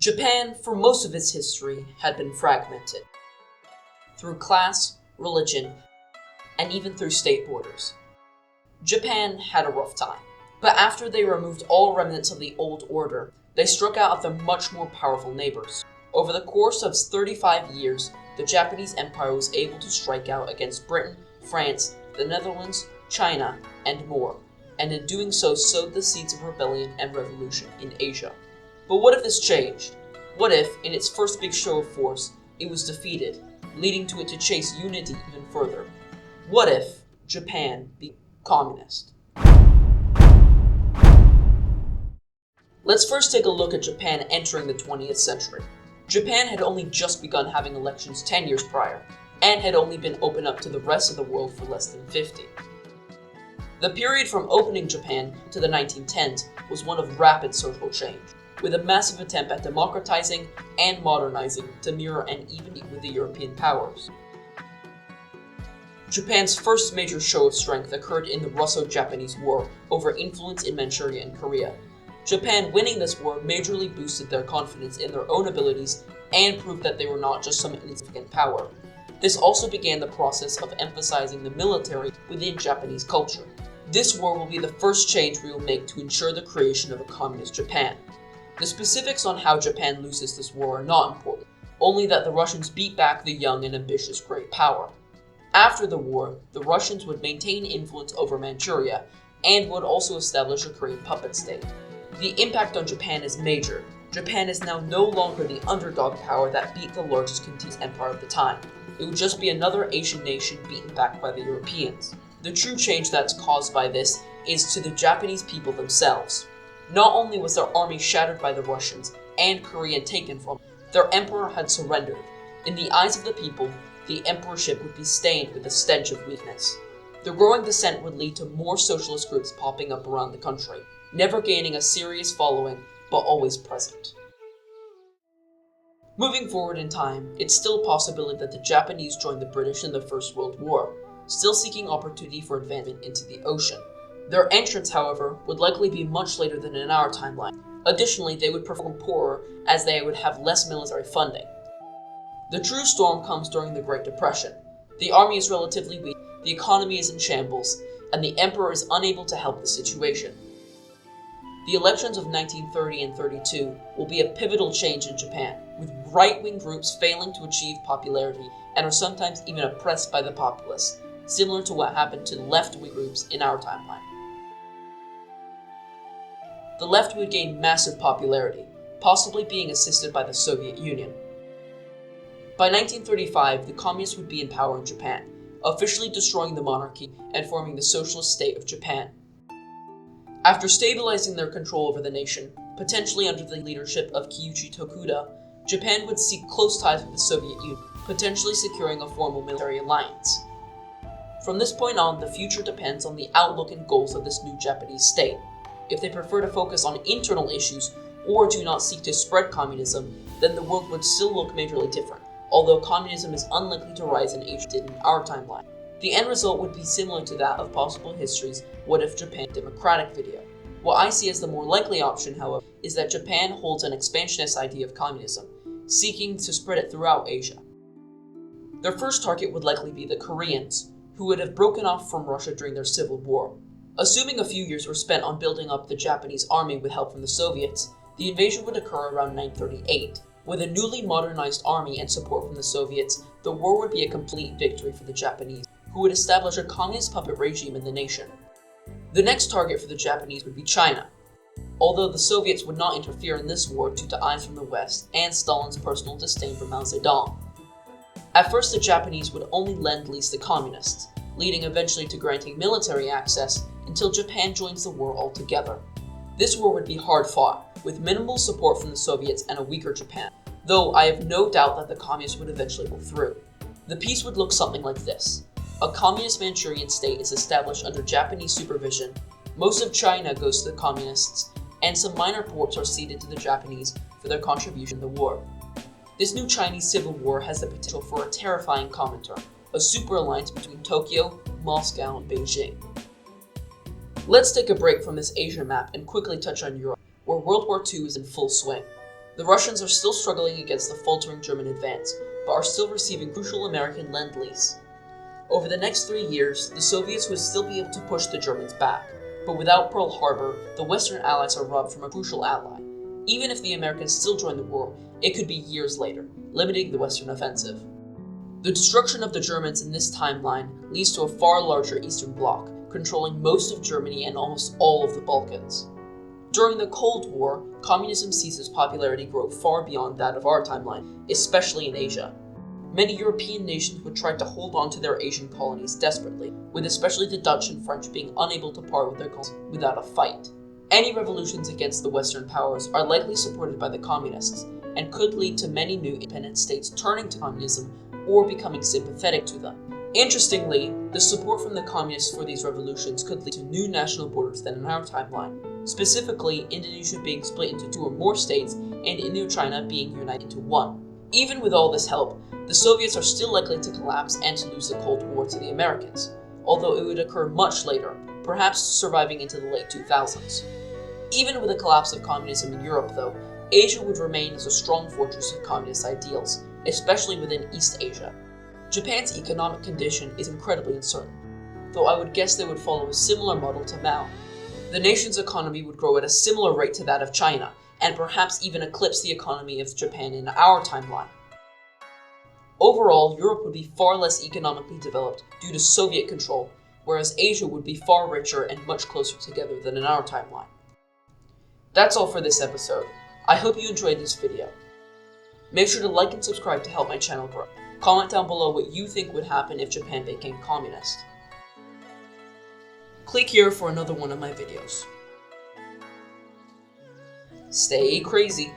Japan, for most of its history, had been fragmented through class, religion, and even through state borders. Japan had a rough time, but after they removed all remnants of the old order, they struck out at their much more powerful neighbors. Over the course of 35 years, the Japanese Empire was able to strike out against Britain, France, the Netherlands, China, and more, and in doing so sowed the seeds of rebellion and revolution in Asia. But what if this changed? What if, in its first big show of force, it was defeated, leading to it to chase unity even further? What if Japan became communist? Let's first take a look at Japan entering the 20th century. Japan had only just begun having elections 10 years prior, and had only been opened up to the rest of the world for less than 50. The period from opening Japan to the 1910s was one of rapid social change, with a massive attempt at democratizing and modernizing to mirror and even with the European powers. Japan's first major show of strength occurred in the Russo-Japanese War over influence in Manchuria and Korea. Japan winning this war majorly boosted their confidence in their own abilities and proved that they were not just some insignificant power. This also began the process of emphasizing the military within Japanese culture. This war will be the first change we will make to ensure the creation of a communist Japan. The specifics on how Japan loses this war are not important, only that the Russians beat back the young and ambitious great power. After the war, the Russians would maintain influence over Manchuria and would also establish a Korean puppet state. The impact on Japan is major. Japan is now no longer the underdog power that beat the largest contiguous empire of the time. It would just be another Asian nation beaten back by the Europeans. The true change that's caused by this is to the Japanese people themselves. Not only was their army shattered by the Russians and Korea taken from them, their emperor had surrendered. In the eyes of the people, the emperorship would be stained with the stench of weakness. The growing dissent would lead to more socialist groups popping up around the country, never gaining a serious following, but always present. Moving forward in time, it's still a possibility that the Japanese joined the British in the First World War, still seeking opportunity for advancement into the ocean. Their entrance, however, would likely be much later than in our timeline. Additionally, they would perform poorer as they would have less military funding. The true storm comes during the Great Depression. The army is relatively weak, the economy is in shambles, and the emperor is unable to help the situation. The elections of 1930 and 32 will be a pivotal change in Japan, with right-wing groups failing to achieve popularity and are sometimes even oppressed by the populace, similar to what happened to left-wing groups in our timeline. The left would gain massive popularity, possibly being assisted by the Soviet Union. By 1935, the communists would be in power in Japan, officially destroying the monarchy and forming the socialist state of Japan. After stabilizing their control over the nation, potentially under the leadership of Kiichi Tokuda, Japan would seek close ties with the Soviet Union, potentially securing a formal military alliance. From this point on, the future depends on the outlook and goals of this new Japanese state. If they prefer to focus on internal issues or do not seek to spread communism, then the world would still look majorly different, although communism is unlikely to rise in Asia did in our timeline. The end result would be similar to that of possible history's What If Japan Democratic video. What I see as the more likely option, however, is that Japan holds an expansionist idea of communism, seeking to spread it throughout Asia. Their first target would likely be the Koreans, who would have broken off from Russia during their civil war. Assuming a few years were spent on building up the Japanese army with help from the Soviets, the invasion would occur around 1938. With a newly modernized army and support from the Soviets, the war would be a complete victory for the Japanese, who would establish a communist puppet regime in the nation. The next target for the Japanese would be China, although the Soviets would not interfere in this war due to eyes from the West and Stalin's personal disdain for Mao Zedong. At first, the Japanese would only lend lease to communists, leading eventually to granting military access until Japan joins the war altogether. This war would be hard fought, with minimal support from the Soviets and a weaker Japan, though I have no doubt that the communists would eventually go through. The peace would look something like this. A communist Manchurian state is established under Japanese supervision, most of China goes to the communists, and some minor ports are ceded to the Japanese for their contribution to the war. This new Chinese civil war has the potential for a terrifying common term, a super alliance between Tokyo, Moscow, and Beijing. Let's take a break from this Asia map and quickly touch on Europe, where World War II is in full swing. The Russians are still struggling against the faltering German advance, but are still receiving crucial American lend-lease. Over the next 3 years, the Soviets would still be able to push the Germans back, but without Pearl Harbor, the Western Allies are robbed from a crucial ally. Even if the Americans still join the war, it could be years later, limiting the Western offensive. The destruction of the Germans in this timeline leads to a far larger Eastern Bloc, controlling most of Germany and almost all of the Balkans. During the Cold War, communism sees its popularity grow far beyond that of our timeline, especially in Asia. Many European nations would try to hold on to their Asian colonies desperately, with especially the Dutch and French being unable to part with their colonies without a fight. Any revolutions against the Western powers are likely supported by the communists, and could lead to many new independent states turning to communism or becoming sympathetic to them. Interestingly, the support from the communists for these revolutions could lead to new national borders than in our timeline, specifically Indonesia being split into 2 or more states and Indochina being united into 1. Even with all this help, the Soviets are still likely to collapse and to lose the Cold War to the Americans, although it would occur much later, perhaps surviving into the late 2000s. Even with the collapse of communism in Europe, though, Asia would remain as a strong fortress of communist ideals, especially within East Asia. Japan's economic condition is incredibly uncertain, though I would guess they would follow a similar model to Mao. The nation's economy would grow at a similar rate to that of China, and perhaps even eclipse the economy of Japan in our timeline. Overall, Europe would be far less economically developed due to Soviet control, whereas Asia would be far richer and much closer together than in our timeline. That's all for this episode. I hope you enjoyed this video. Make sure to like and subscribe to help my channel grow. Comment down below what you think would happen if Japan became communist. Click here for another one of my videos. Stay crazy.